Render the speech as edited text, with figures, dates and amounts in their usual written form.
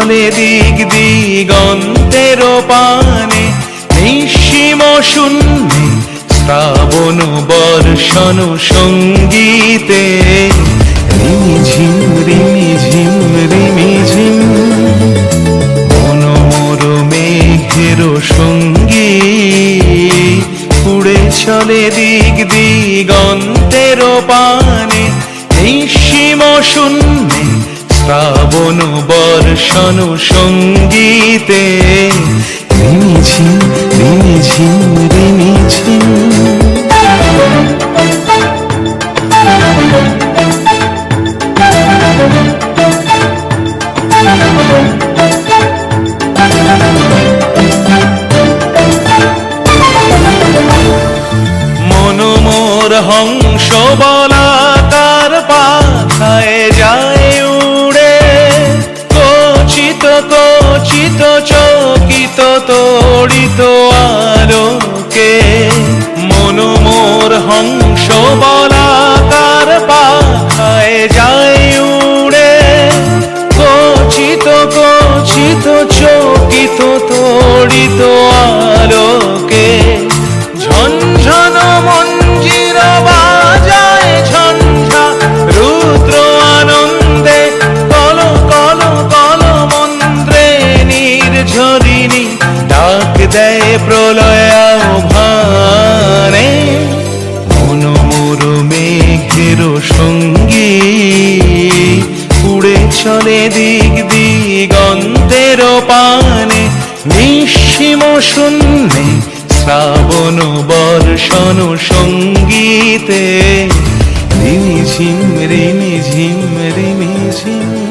চলে দিক দিগন্তের পানে, নিঃসীম শূন্যে শ্রাবণ বর্ষণ সঙ্গীতে। রিমিঝিম রিমিঝিম রিমিঝিম মনোমর মেঘের সঙ্গী, উড়ে চলে দিক দিগন্তের পানে, নিঃসীম শূন্যে শ্রাবণ বর্ষণ সঙ্গীতে। রিমিঝিম রিমিঝিম রিমিঝিম। মনোমোর হংস বলাকার পাখায় যায় উড়ে, কচিত কচিত চকিত তড়িত আলোকে। মনোমোর হংস বলাকার পাখায় যায় উড়ে, কচিত কচিত চকিত তড়িত আলোকে। ঝনঝন মঞ্জির বাজায় ঝঞ্ঝা রুদ্র আনন্দে, কল কল কল মন্ত্রে নির্ঝরিণী ডাক দেয় প্রলয় আহ্বানে। মনোমোর মেঘের সঙ্গী, উড়ে চলে দিক দিগন্তের পানে, নিঃসীম শূন্যে শ্রাবণ বর্ষণ সঙ্গীতে। রিমিঝিম রিমিঝিম রিমিঝিম।